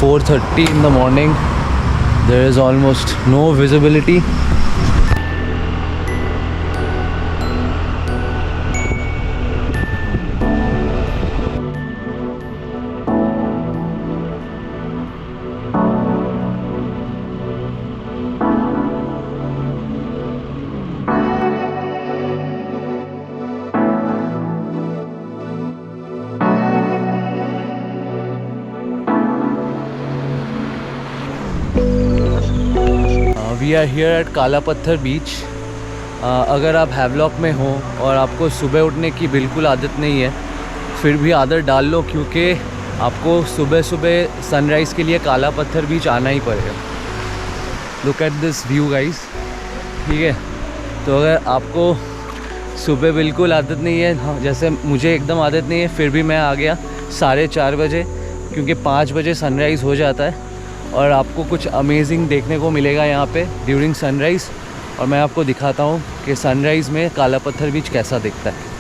4:30 in the morning. There is almost no visibility. We are here at काला पत्थर बीच. अगर आप Havelock में हो और आपको सुबह उठने की बिल्कुल आदत नहीं है, फिर भी आदत डाल लो, क्योंकि आपको सुबह सुबह सनराइज़ के लिए काला पत्थर बीच आना ही पड़ेगा. Look at this view guys. ठीक है, तो अगर आपको सुबह बिल्कुल आदत नहीं है, जैसे मुझे एकदम आदत नहीं है, फिर भी मैं आ गया 4:30 बजे, क्योंकि 5 बजे सनराइज़ हो जाता है और आपको कुछ अमेजिंग देखने को मिलेगा यहाँ पे ड्यूरिंग सनराइज़. और मैं आपको दिखाता हूँ कि सनराइज़ में काला पत्थर बीच कैसा दिखता है.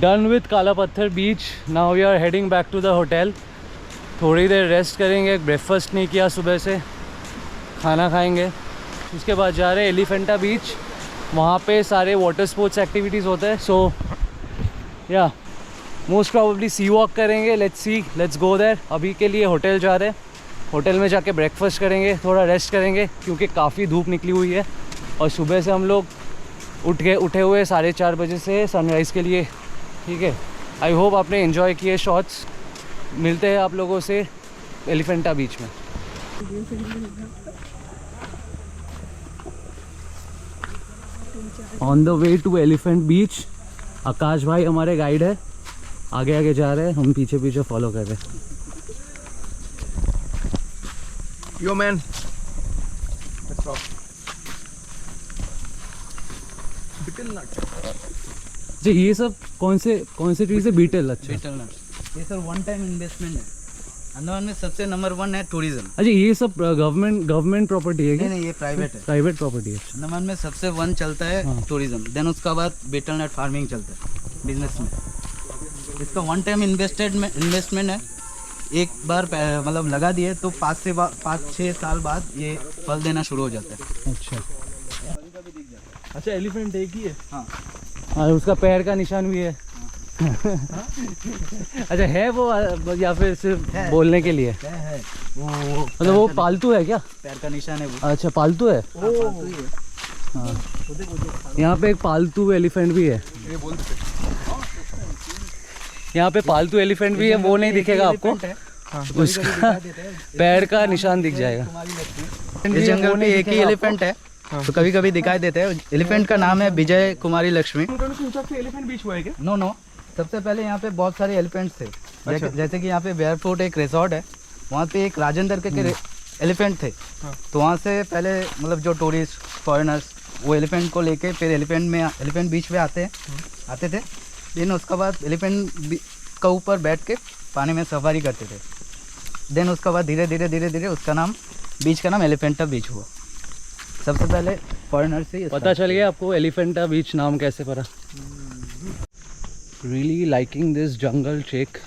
Done with Kala Patthar beach. Now we are heading back to the hotel. थोड़ी देर रेस्ट करेंगे, ब्रेकफास्ट नहीं किया सुबह से, खाना खाएंगे, उसके बाद जा रहे हैं एलिफेंटा बीच. वहाँ पे सारे वाटर स्पोर्ट्स एक्टिविटीज़ होते हैं. सो या मोस्ट प्रॉबेबली सी वॉक करेंगे. Let's go there. अभी के लिए होटल जा रहे हैं. होटल में जाके ब्रेकफास्ट करेंगे, थोड़ा रेस्ट करेंगे, क्योंकि काफ़ी धूप निकली हुई है और सुबह से हम लोग उठे हुए 4:30 बजे से सनराइज़ के लिए. ठीक है, आई होप आपने एंजॉय किए शॉट्स. मिलते हैं आप लोगों से एलिफेंटा बीच में. On the way to Elephant Beach. Akash भाई हमारे गाइड है, आगे आगे जा रहे हैं, हम पीछे पीछे फॉलो कर रहे हैं. Yo man, let's rock. Betel nut. जी, ये सब कौन से ट्री से? बीटल. अच्छा, बीटल नट. ये सर वन टाइम इन्वेस्टमेंट है. अंडमान में सबसे नंबर 1 है टूरिज्म। अच्छा, ये सब गवर्नमेंट प्रॉपर्टी है क्या? नहीं, ये प्राइवेट है। प्राइवेट प्रॉपर्टी है। अंडमान में सबसे 1 चलता है हाँ। टूरिज्म, देन उसका बाद बीटल नट फार्मिंग चलता है बिजनेस में। इसका 1 टाइम इन्वेस्टमेंट है, एक बार मतलब लगा दिए तो 5-6 साल बाद ये फल देना शुरू हो जाता है। अच्छा, अच्छा एलिफेंट एक ही है? हाँ, और उसका पैर का निशान भी है। अच्छा, है वो या फिर सिर्फ है। बोलने के लिए? है मतलब वो पालतू है क्या? पैर का निशान है वो। अच्छा, पालतू है। पालतू ही है। हाँ, यहाँ पे एक पालतू एलिफेंट भी है। ये बोल देते। यहाँ पे पालतू एलिफेंट भी है, वो नहीं दिखेगा आपको, उसका पैर का निशान दिख जाएगा। इस जंगल में एक ही एलिफेंट है, तो कभी कभी दिखाई देते हैं। एलिफेंट का नाम है विजय कुमारी लक्ष्मी। एलिफेंट बीच हुआ है क्या? नो, सबसे पहले यहाँ पे बहुत सारे एलिफेंट्स थे। अच्छा। जैसे कि यहाँ पे बेयरफुट एक रिसोर्ट है, वहाँ पे एक राजेंद्र के एलिफेंट थे। हाँ। तो वहाँ से पहले मतलब जो टूरिस्ट फॉरेनर्स वो एलिफेंट को लेके फिर एलिफेंट बीच पे आते थे। देन उसके बाद एलिफेंट का ऊपर बैठ के पानी में सफारी करते थे। देन उसके बाद धीरे धीरे उसका नाम बीच का नाम एलिफेंटा बीच हुआ। सबसे पहले फॉरेनर से पता चल गया आपको एलिफेंटा बीच नाम कैसे पड़ा। Really liking this jungle trek.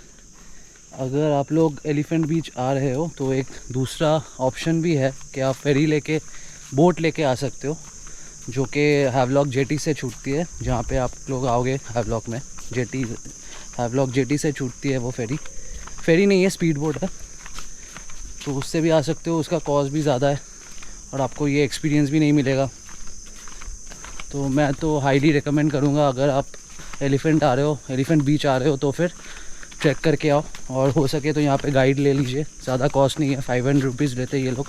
अगर आप लोग एलिफेंट बीच आ रहे हो तो एक दूसरा ऑप्शन भी है कि आप फेरी लेके बोट लेके आ सकते हो, जो कि हैवलॉक जेटी से छूटती है। जहाँ पे आप लोग आओगे हैवलॉक में हैवलॉक जेटी से छूटती है वो फेरी नहीं है, स्पीड बोट है, तो उससे भी आ सकते हो। उसका कॉस्ट भी ज़्यादा है और आपको ये एक्सपीरियंस भी नहीं मिलेगा। तो मैं तो हाईली रिकमेंड करूँगा, अगर आप एलिफेंट बीच आ रहे हो तो फिर ट्रैक करके आओ, और हो सके तो यहाँ पे गाइड ले लीजिए। ज़्यादा कॉस्ट नहीं है, 500 रुपीज़ लेते हैं ये लोग।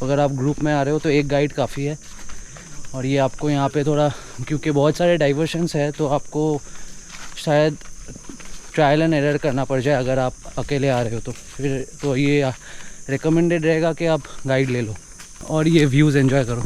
अगर आप ग्रुप में आ रहे हो तो एक गाइड काफ़ी है। और ये आपको यहाँ पे थोड़ा, क्योंकि बहुत सारे डाइवर्शंस है, तो आपको शायद ट्रायल एंड एरर करना पड़ जाए अगर आप अकेले आ रहे हो तो। फिर तो ये रिकमेंडेड रहेगा कि आप गाइड ले लो और ये व्यूज़ एंजॉय करो।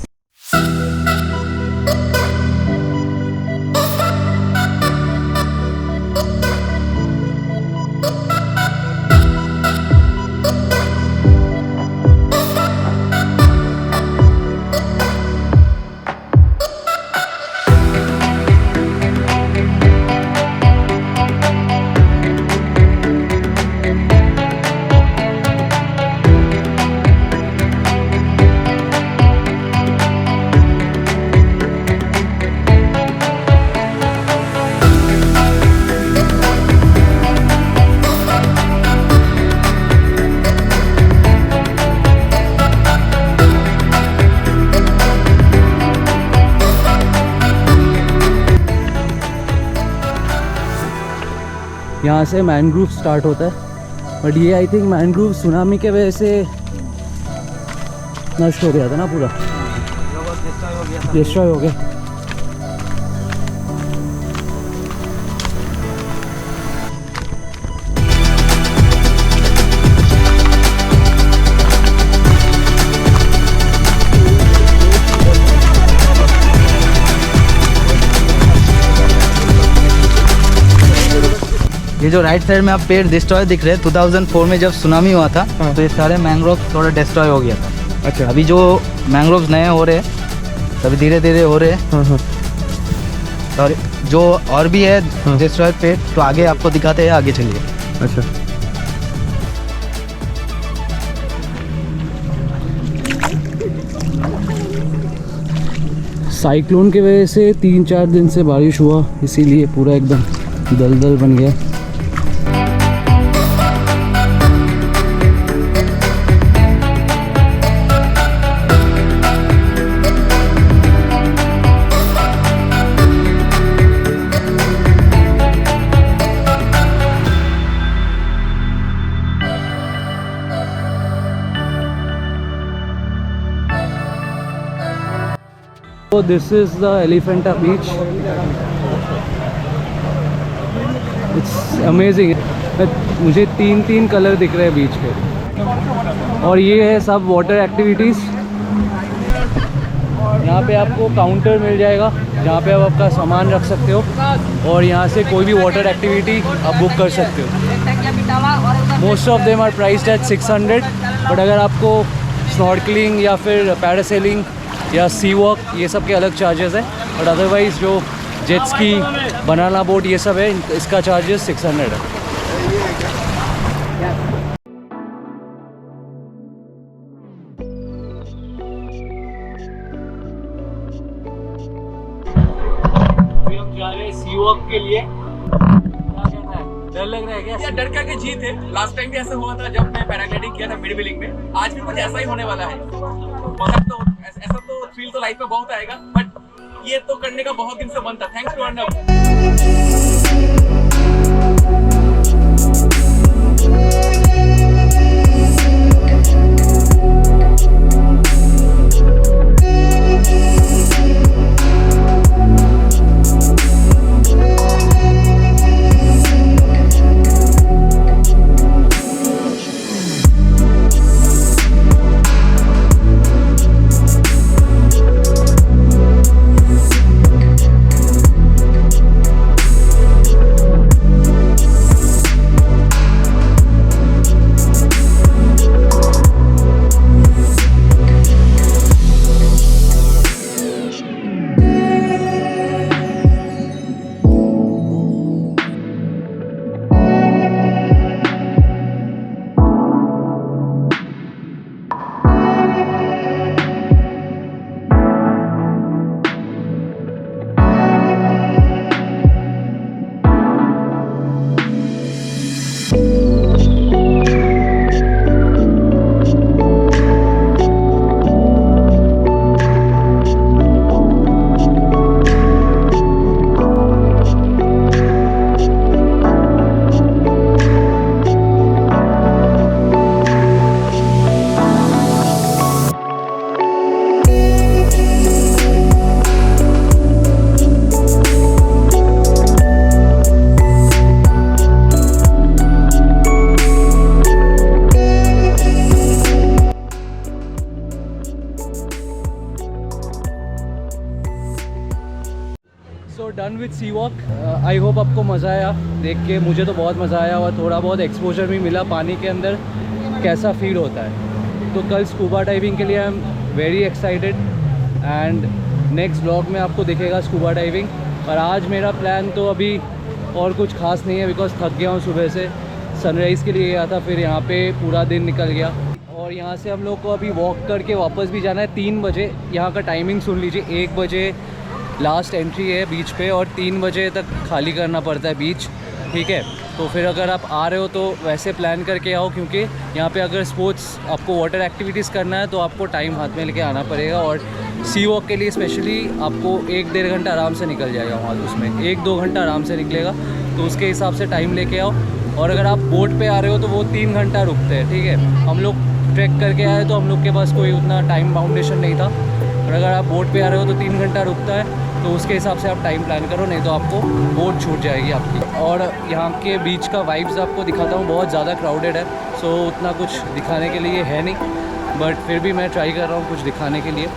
यहाँ से मैनग्रूव स्टार्ट होता है, बट ये आई थिंक मैनग्रूव सुनामी के वजह से नष्ट हो गया था ना, पूरा डिस्ट्रॉय हो गया। ये जो राइट साइड में आप पेड़ डिस्ट्रॉय दिख रहे हैं, 2004 में जब सुनामी हुआ था तो ये सारे मैंग्रोव थोड़ा डिस्ट्रॉय हो गया था। अच्छा। अभी जो मैंग्रोव्स नए हो रहे हैं, तभी धीरे धीरे हो रहे हैं। और जो और भी है डिस्ट्रॉय पेड़, तो आगे आपको दिखाते हैं, आगे चलिए। अच्छा। साइक्लोन की वजह से 3-4 दिन से बारिश हुआ, इसीलिए पूरा एकदम दलदल बन गया। So this is the Elephanta beach. It's amazing. मुझे 3 कलर दिख रहे हैं बीच पे, और ये है सब वाटर एक्टिविटीज़। यहाँ पे आपको काउंटर मिल जाएगा जहाँ पे आप आपका सामान रख सकते हो, और यहाँ से कोई भी वाटर एक्टिविटी आप बुक कर सकते हो। Most of them are priced at 600, but अगर आपको स्नॉर्कलिंग या फिर पैरासेलिंग या सी वॉक ये सब के अलग चार्जेस हैं, बट अदरवाइज़ जो जेट स्की, बनाना बोट ये सब है, इसका चार्जेस 600 है। अभी हम जा रहे हैं सी वॉक के लिए। क्या कहना है, डर लग रहा है क्या? या डर का के जीत है। लास्ट टाइम भी ऐसा हुआ था जब मैं पैराग्लाइडिंग किया था मिड विलिंग में। आज भी कुछ ऐसा ही होने वाला है। मजा तो ऐसा तो फील तो लाइफ में बहुत आएगा, बट ये तो करने का बहुत दिन से मन था। Thanks to Arnab. So done with sea walk. I hope आपको मज़ा आया देख के। मुझे तो बहुत मज़ा आया और थोड़ा बहुत एक्सपोजर भी मिला पानी के अंदर कैसा फील होता है। तो कल स्कूबा डाइविंग के लिए I am very excited and next blog में आपको दिखेगा स्कूबा डाइविंग। और आज मेरा प्लान तो अभी और कुछ खास नहीं है बिकॉज थक गया हूँ सुबह से। सनराइज़ के लिए गया था, फिर यहाँ पे पूरा दिन निकल गया और यहाँ से हम लोग को अभी वॉक करके वापस भी जाना है 3 बजे। यहाँ का टाइमिंग सुन लीजिए, 1 बजे लास्ट एंट्री है बीच पे और 3 बजे तक खाली करना पड़ता है बीच, ठीक है। तो फिर अगर आप आ रहे हो तो वैसे प्लान करके आओ, क्योंकि यहाँ पे अगर स्पोर्ट्स आपको वाटर एक्टिविटीज़ करना है तो आपको टाइम हाथ में लेके आना पड़ेगा। और सी वॉक के लिए स्पेशली आपको 1-1.5 घंटा आराम से निकल जाएगा वहाँ, उसमें 1-2 घंटा आराम से निकलेगा। तो उसके हिसाब से टाइम लेके आओ। और अगर आप बोट पे आ रहे हो तो वो 3 घंटा रुकते हैं, ठीक है। हम लोग ट्रैक करके आए तो हम लोग के पास कोई उतना टाइम बाउंडेशन नहीं था, और अगर आप बोट पे आ रहे हो तो 3 घंटा रुकता है। तो उसके हिसाब से आप टाइम प्लान करो, नहीं तो आपको बोट छूट जाएगी आपकी। और यहाँ के बीच का वाइब्स आपको दिखाता हूँ, बहुत ज़्यादा क्राउडेड है, सो उतना कुछ दिखाने के लिए है नहीं, बट फिर भी मैं ट्राई कर रहा हूँ कुछ दिखाने के लिए।